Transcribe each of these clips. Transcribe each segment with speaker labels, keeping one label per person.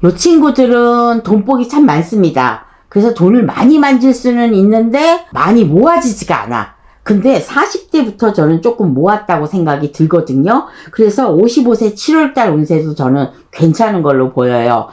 Speaker 1: 요 친구들은 돈복이 참 많습니다. 그래서 돈을 많이 만질 수는 있는데 많이 모아지지가 않아. 근데 40대부터 저는 조금 모았다고 생각이 들거든요. 그래서 55세 7월달 운세도 저는 괜찮은 걸로 보여요.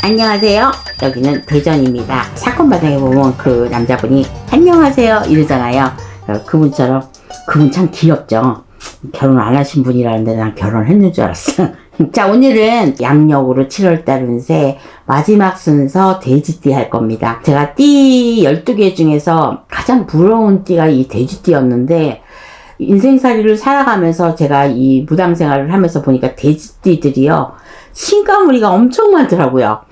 Speaker 1: 안녕하세요. 여기는 대전입니다. 사건 바닥에 보면 그 남자분이 안녕하세요 이러잖아요. 그분처럼 그분 참 귀엽죠. 결혼 안 하신 분이라는데 난 결혼했는 줄 알았어. 자, 오늘은 양력으로 7월달 운세 마지막 순서 돼지띠 할 겁니다. 제가 띠 12개 중에서 가장 부러운 띠가 이 돼지띠였는데 인생살이를 살아가면서 제가 이 무당생활을 하면서 보니까 돼지띠들이요 신가무리가 엄청 많더라고요.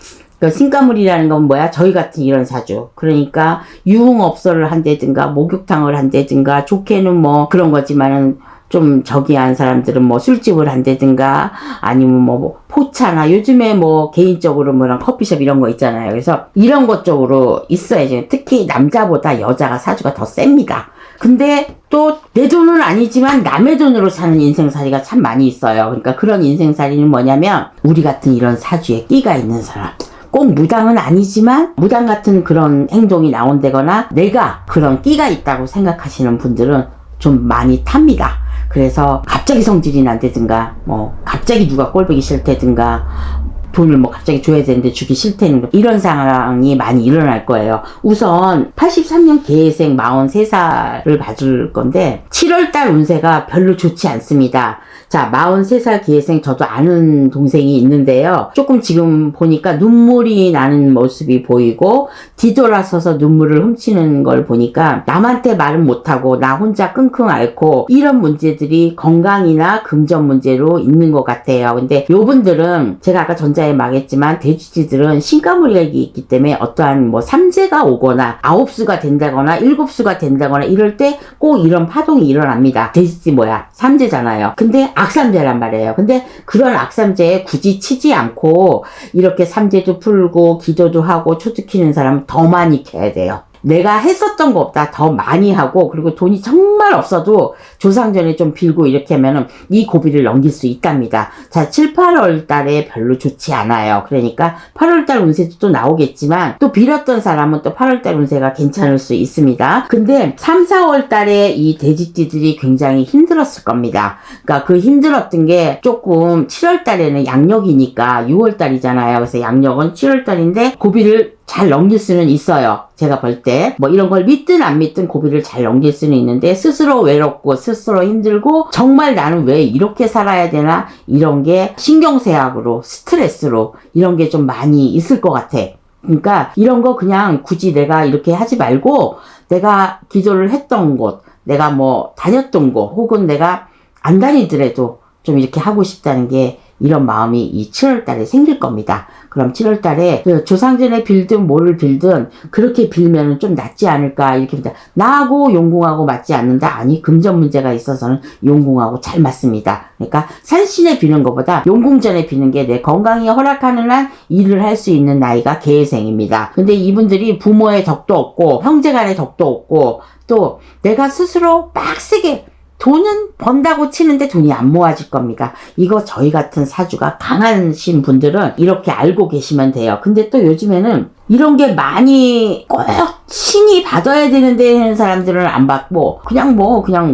Speaker 1: 그 신가물이라는 건 뭐야? 저희 같은 이런 사주. 그러니까 유흥업소를 한다든가 목욕탕을 한다든가 좋게는 뭐 그런 거지만은 좀 저기한 사람들은 뭐 술집을 한다든가 아니면 뭐 포차나 요즘에 뭐 개인적으로 뭐랑 커피숍 이런 거 있잖아요. 그래서 이런 것 쪽으로 있어야지. 특히 남자보다 여자가 사주가 더 셉니다. 근데 또 내 돈은 아니지만 남의 돈으로 사는 인생살이가 참 많이 있어요. 그러니까 그런 인생살이는 뭐냐면 우리 같은 이런 사주에 끼가 있는 사람. 꼭 무당은 아니지만 무당 같은 그런 행동이 나온다거나 내가 그런 끼가 있다고 생각하시는 분들은 좀 많이 탑니다. 그래서 갑자기 성질이 난다든가 뭐 갑자기 누가 꼴보기 싫다든가 돈을 뭐 갑자기 줘야 되는데 주기 싫다는 이런 상황이 많이 일어날 거예요. 우선 83년 개생 43살을 봐줄 건데 7월달 운세가 별로 좋지 않습니다. 자, 43살 기회생 저도 아는 동생이 있는데요. 조금 지금 보니까 눈물이 나는 모습이 보이고 뒤돌아서서 눈물을 훔치는 걸 보니까 남한테 말은 못하고 나 혼자 끙끙 앓고 이런 문제들이 건강이나 금전 문제로 있는 것 같아요. 근데 요분들은 제가 아까 전자에 말했지만 돼지띠들은 신가물이 있기 때문에 어떠한 뭐 삼재가 오거나 9수가 된다거나 7수가 된다거나 이럴 때 꼭 이런 파동이 일어납니다. 돼지띠 뭐야? 삼재잖아요. 근데 악삼재란 말이에요. 근데 그런 악삼재에 굳이 치지 않고 이렇게 삼재도 풀고 기도도 하고 초특키는 사람은 더 많이 켜야 돼요. 내가 했었던 것보다 더 많이 하고 그리고 돈이 정말 없어도 조상전에 좀 빌고 이렇게 하면은 이 고비를 넘길 수 있답니다. 자, 7, 8월 달에 별로 좋지 않아요. 그러니까 8월 달 운세도 또 나오겠지만 또 빌었던 사람은 또 8월 달 운세가 괜찮을 수 있습니다. 근데 3, 4월 달에 이 돼지띠들이 굉장히 힘들었을 겁니다. 그러니까 그 힘들었던 게 조금 7월 달에는 양력이니까 6월 달이잖아요. 그래서 양력은 7월 달인데 고비를 잘 넘길 수는 있어요. 제가 볼 때 뭐 이런 걸 믿든 안 믿든 고비를 잘 넘길 수는 있는데 스스로 외롭고 스스로 힘들고 정말 나는 왜 이렇게 살아야 되나 이런 게 신경쇠약으로 스트레스로 이런 게 좀 많이 있을 것 같아. 그러니까 이런 거 그냥 굳이 내가 이렇게 하지 말고 내가 기도를 했던 곳 내가 뭐 다녔던 곳 혹은 내가 안 다니더라도 좀 이렇게 하고 싶다는 게 이런 마음이 이 7월 달에 생길 겁니다. 그럼 7월 달에 조상전에 빌든 뭐를 빌든 그렇게 빌면은 좀 낫지 않을까 이렇게 봅니다. 나하고 용궁하고 맞지 않는다? 아니, 금전 문제가 있어서는 용궁하고 잘 맞습니다. 그러니까 산신에 비는 것보다 용궁전에 비는 게 내 건강이 허락하는 한 일을 할 수 있는 나이가 개생입니다. 근데 이분들이 부모의 덕도 없고 형제간의 덕도 없고 또 내가 스스로 빡세게 돈은 번다고 치는데 돈이 안 모아질 겁니다. 이거 저희 같은 사주가 강하신 분들은 이렇게 알고 계시면 돼요. 근데 또 요즘에는 이런 게 많이 꼭 신이 받아야 되는데 하는 사람들은 안 받고 그냥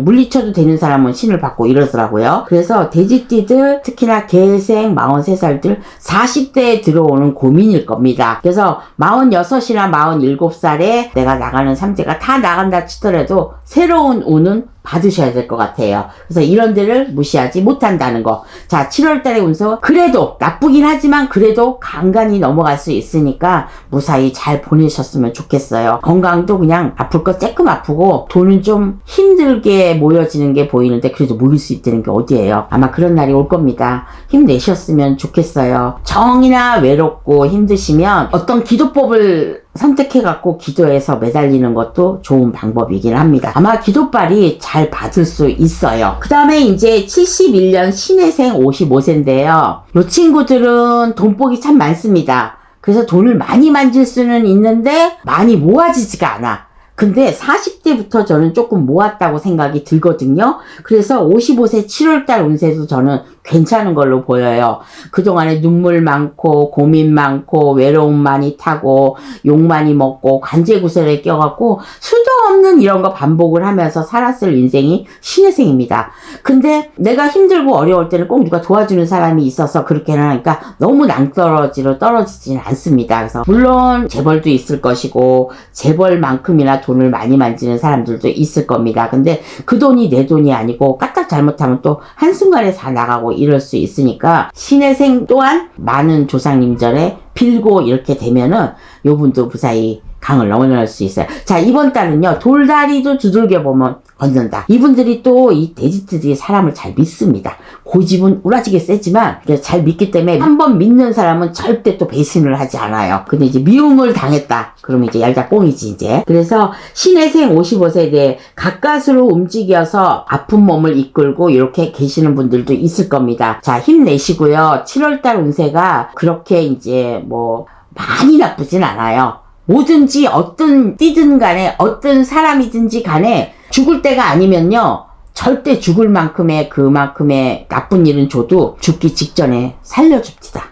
Speaker 1: 물리쳐도 되는 사람은 신을 받고 이러더라고요. 그래서 돼지띠들 특히나 개생 43살들 40대에 들어오는 고민일 겁니다. 그래서 46이나 47살에 내가 나가는 삼재가 다 나간다 치더라도 새로운 운은 받으셔야 될 것 같아요. 그래서 이런 데를 무시하지 못한다는 거. 자, 7월달에 운서 그래도 나쁘긴 하지만 그래도 간간히 넘어갈 수 있으니까 무사히 잘 보내셨으면 좋겠어요. 건강도 그냥 아플 거 쬐끔 아프고 돈은 좀 힘들게 모여지는 게 보이는데 그래도 모일 수 있다는 게 어디예요. 아마 그런 날이 올 겁니다. 힘내셨으면 좋겠어요. 정이나 외롭고 힘드시면 어떤 기도법을 선택해갖고 기도해서 매달리는 것도 좋은 방법이긴 합니다. 아마 기도빨이 잘 받을 수 있어요. 그 다음에 이제 71년 신해생 55세인데요. 이 친구들은 돈복이 참 많습니다. 그래서 돈을 많이 만질 수는 있는데 많이 모아지지가 않아. 근데 40대부터 저는 조금 모았다고 생각이 들거든요. 그래서 55세 7월달 운세도 저는 괜찮은 걸로 보여요. 그동안에 눈물 많고 고민 많고 외로움 많이 타고 욕 많이 먹고 관제구설에 껴갖고 수도 없는 이런 거 반복을 하면서 살았을 인생이 신혜생입니다. 근데 내가 힘들고 어려울 때는 꼭 누가 도와주는 사람이 있어서 그렇게 하니까 너무 낭떠러지로 떨어지지는 않습니다. 그래서 물론 재벌도 있을 것이고 재벌만큼이나 돈을 많이 만지는 사람들도 있을 겁니다. 근데 그 돈이 내 돈이 아니고 까딱 잘못하면 또 한순간에 다 나가고 이럴 수 있으니까 신혜생 또한 많은 조상님절에 빌고 이렇게 되면은 요분도 무사히 강을 넘어갈 수 있어요. 자, 이번 달은요, 돌다리도 두들겨 보면 걷는다. 이분들이 또 이 돼지들이 사람을 잘 믿습니다. 고집은 우라지게 세지만 잘 믿기 때문에 한번 믿는 사람은 절대 또 배신을 하지 않아요. 근데 이제 미움을 당했다. 그러면 이제 얄다 뽕이지 이제. 그래서 신혜생 55세대에 가까스로 움직여서 아픈 몸을 이끌고 이렇게 계시는 분들도 있을 겁니다. 자, 힘내시고요. 7월달 운세가 그렇게 이제 뭐 많이 나쁘진 않아요. 뭐든지 어떤 띠든 간에 어떤 사람이든지 간에 죽을 때가 아니면요, 절대 죽을 만큼의 그만큼의 나쁜 일은 줘도 죽기 직전에 살려줍니다.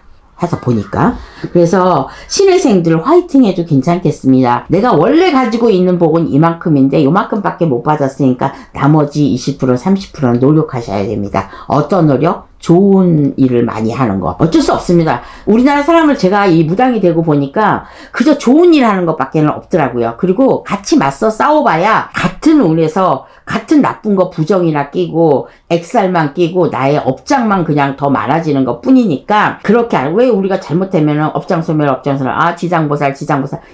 Speaker 1: 해서 보니까. 그래서 신혜생들 화이팅 해도 괜찮겠습니다. 내가 원래 가지고 있는 복은 이만큼인데 요만큼밖에 못 받았으니까 나머지 20% 30%는 노력하셔야 됩니다. 어떤 노력? 좋은 일을 많이 하는 거. 어쩔 수 없습니다. 우리나라 사람을 제가 이 무당이 되고 보니까 그저 좋은 일 하는 것밖에는 없더라고요. 그리고 같이 맞서 싸워봐야 같은 운에서 같은 나쁜 거 부정이나 끼고 액살만 끼고 나의 업장만 그냥 더 많아지는 것 뿐이니까 그렇게 왜 우리가 잘못하면 업장소멸 지장보살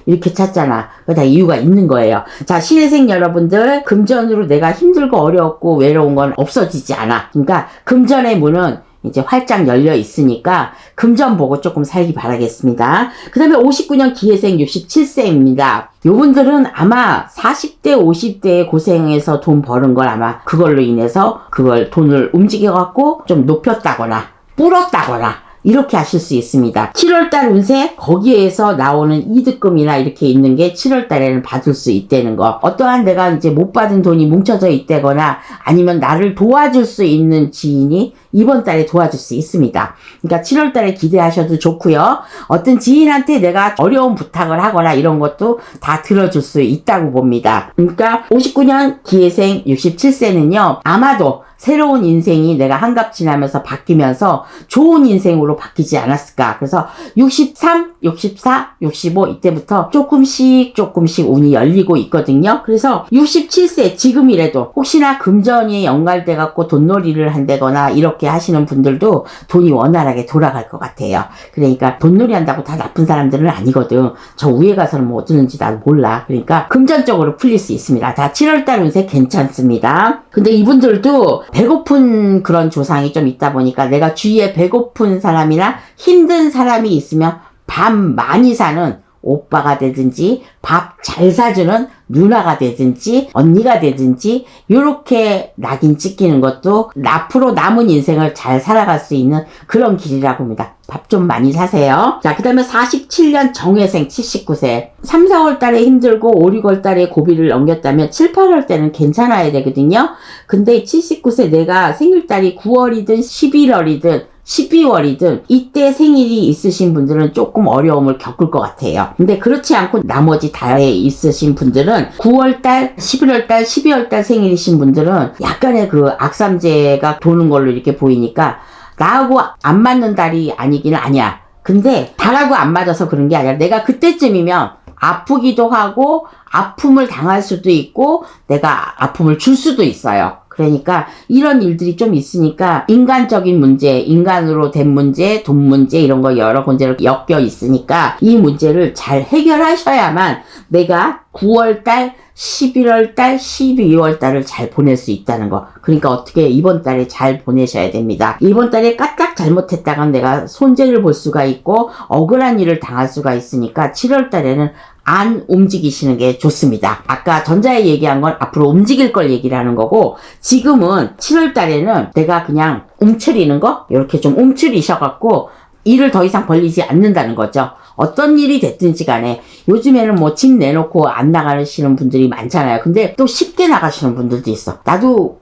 Speaker 1: 이렇게 찾잖아. 그거 다 이유가 있는 거예요. 자, 신혜생 여러분들, 금전으로 내가 힘들고 어렵고 외로운 건 없어지지 않아. 그러니까 금전의 문은 이제 활짝 열려 있으니까 금전 보고 조금 살기 바라겠습니다. 그 다음에 59년 기해생 67세입니다. 요분들은 아마 40대 50대에 고생해서 돈 버는 걸 아마 그걸로 인해서 그걸 돈을 움직여갖고 좀 높였다거나 불었다거나 이렇게 하실 수 있습니다. 7월달 운세 거기에서 나오는 이득금이나 이렇게 있는 게 7월달에는 받을 수 있다는 거. 어떠한 내가 이제 못 받은 돈이 뭉쳐져 있다거나 아니면 나를 도와줄 수 있는 지인이 이번 달에 도와줄 수 있습니다. 그러니까 7월달에 기대하셔도 좋고요. 어떤 지인한테 내가 어려운 부탁을 하거나 이런 것도 다 들어줄 수 있다고 봅니다. 그러니까 59년 기해생 67세는요. 아마도 새로운 인생이 내가 한갑 지나면서 바뀌면서 좋은 인생으로 바뀌지 않았을까. 그래서 63, 64, 65 이때부터 조금씩 운이 열리고 있거든요. 그래서 67세 지금이라도 혹시나 금전이 연관돼 갖고 돈놀이를 한다거나 이렇게 하시는 분들도 돈이 원활하게 돌아갈 것 같아요. 그러니까 돈놀이 한다고 다 나쁜 사람들은 아니거든. 저 위에 가서는 뭐 어쩌는지 나도 몰라. 그러니까 금전적으로 풀릴 수 있습니다. 자, 7월달 운세 괜찮습니다. 근데 이분들도 배고픈 그런 조상이 좀 있다 보니까 내가 주위에 배고픈 사람이나 힘든 사람이 있으면 밥 많이 사는 오빠가 되든지 밥 잘 사주는 누나가 되든지 언니가 되든지 요렇게 낙인 찍히는 것도 앞으로 남은 인생을 잘 살아갈 수 있는 그런 길이라고 봅니다. 밥 좀 많이 사세요. 자, 그 다음에 47년 정회생 79세 3, 4월 달에 힘들고 5, 6월 달에 고비를 넘겼다면 7, 8월 때는 괜찮아야 되거든요. 근데 79세 내가 생일달이 9월이든 11월이든 12월이든 이때 생일이 있으신 분들은 조금 어려움을 겪을 것 같아요. 근데 그렇지 않고 나머지 달에 있으신 분들은 9월달, 11월달, 12월달 생일이신 분들은 약간의 그 악삼재가 도는 걸로 이렇게 보이니까 나하고 안 맞는 달이 아니기는 아니야. 근데 달하고 안 맞아서 그런 게 아니라 내가 그때쯤이면 아프기도 하고 아픔을 당할 수도 있고 내가 아픔을 줄 수도 있어요. 그러니까 이런 일들이 좀 있으니까 인간적인 문제, 인간으로 된 문제, 돈 문제 이런 거 여러 문제로 엮여 있으니까 이 문제를 잘 해결하셔야만 내가 9월달, 11월달, 12월달을 잘 보낼 수 있다는 거. 그러니까 어떻게 이번 달에 잘 보내셔야 됩니다. 이번 달에 까딱 잘못했다간 내가 손재를 볼 수가 있고 억울한 일을 당할 수가 있으니까 7월달에는 안 움직이시는 게 좋습니다. 아까 전자에 얘기한 건 앞으로 움직일 걸 얘기를 하는 거고 지금은 7월 달에는 내가 그냥 움츠리는 거 이렇게 좀 움츠리셔갖고 일을 더 이상 벌리지 않는다는 거죠. 어떤 일이 됐든지 간에 요즘에는 뭐 집 내놓고 안 나가시는 분들이 많잖아요. 근데 또 쉽게 나가시는 분들도 있어. 나도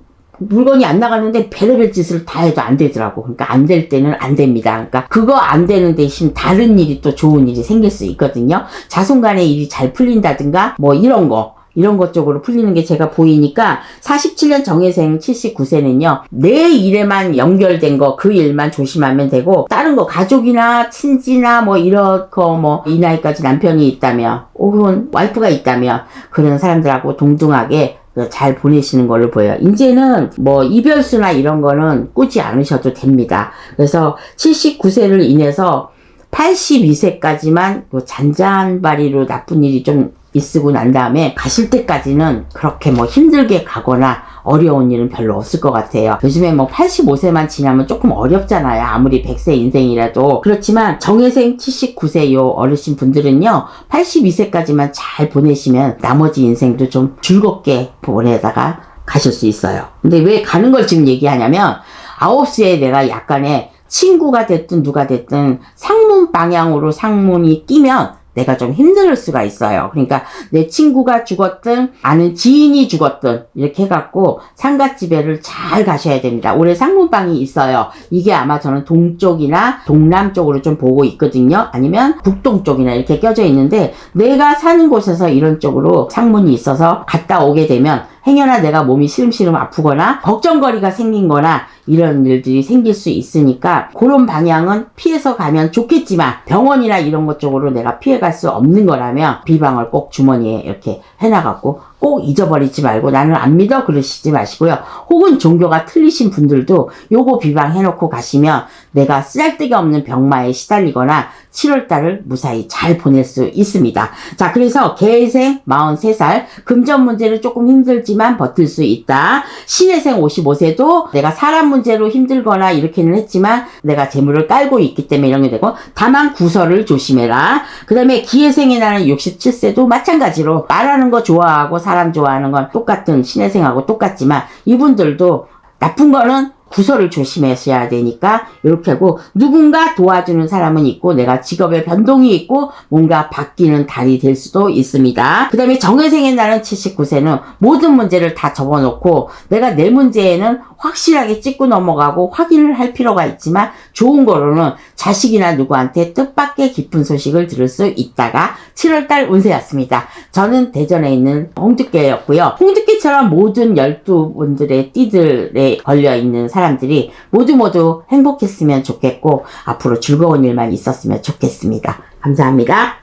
Speaker 1: 물건이 안 나가는데 별의별 짓을 다 해도 안 되더라고. 그러니까 안 될 때는 안 됩니다. 그러니까 그거 안 되는 대신 다른 일이 또 좋은 일이 생길 수 있거든요. 자손간의 일이 잘 풀린다든가 뭐 이런 것 쪽으로 풀리는 게 제가 보이니까 47년 정해생 79세는요. 내 일에만 연결된 거 그 일만 조심하면 되고 다른 거 가족이나 친지나 뭐 이렇고 뭐 이 나이까지 남편이 있다면 혹은 와이프가 있다면 그런 사람들하고 동등하게 잘 보내시는 걸로 보여요. 이제는 뭐 이별수나 이런 거는 꾸지 않으셔도 됩니다. 그래서 79세를 인해서 82세까지만 잔잔바리로 나쁜 일이 좀 있으고 난 다음에 가실 때까지는 그렇게 뭐 힘들게 가거나 어려운 일은 별로 없을 것 같아요. 요즘에 뭐 85세만 지나면 조금 어렵잖아요. 아무리 100세 인생이라도. 그렇지만 정해생 79세 요 어르신 분들은요 82세까지만 잘 보내시면 나머지 인생도 좀 즐겁게 보내다가 가실 수 있어요. 근데 왜 가는 걸 지금 얘기하냐면 9시에 내가 약간의 친구가 됐든 누가 됐든 상문 방향으로 상문이 끼면 내가 좀 힘들 수가 있어요. 그러니까 내 친구가 죽었든 아는 지인이 죽었든 이렇게 해갖고 상가집에를 잘 가셔야 됩니다. 올해 상문방이 있어요. 이게 아마 저는 동쪽이나 동남 쪽으로 좀 보고 있거든요. 아니면 북동 쪽이나 이렇게 껴져 있는데 내가 사는 곳에서 이런 쪽으로 상문이 있어서 갔다 오게 되면 행여나 내가 몸이 시름시름 아프거나 걱정거리가 생긴 거나 이런 일들이 생길 수 있으니까 그런 방향은 피해서 가면 좋겠지만 병원이나 이런 것 쪽으로 내가 피해갈 수 없는 거라면 비방을 꼭 주머니에 이렇게 해놔갖고 꼭 잊어버리지 말고 나는 안 믿어 그러시지 마시고요. 혹은 종교가 틀리신 분들도 요거 비방해놓고 가시면 내가 쓰잘데기 없는 병마에 시달리거나 7월달을 무사히 잘 보낼 수 있습니다. 자, 그래서 개생 43살 금전 문제는 조금 힘들지만 버틸 수 있다. 신해생 55세도 내가 사람 문제로 힘들거나 이렇게는 했지만 내가 재물을 깔고 있기 때문에 이런 게 되고 다만 구설을 조심해라. 그 다음에 기해생에 나는 67세도 마찬가지로 말하는 거 좋아하고 사람 좋아하는 건 똑같은 신해생하고 똑같지만 이분들도 나쁜 거는 구설을 조심하셔야 되니까 이렇게 하고 누군가 도와주는 사람은 있고 내가 직업의 변동이 있고 뭔가 바뀌는 달이 될 수도 있습니다. 그 다음에 정해생에 나는 79세는 모든 문제를 다 접어놓고 내가 내 문제에는 확실하게 찍고 넘어가고 확인을 할 필요가 있지만 좋은 거로는 자식이나 누구한테 뜻밖의 깊은 소식을 들을 수 있다가 7월달 운세였습니다. 저는 대전에 있는 홍두깨였고요. 홍두깨처럼 모든 12분들의 띠들에 걸려있는 사람들이 모두 행복했으면 좋겠고 앞으로 즐거운 일만 있었으면 좋겠습니다. 감사합니다.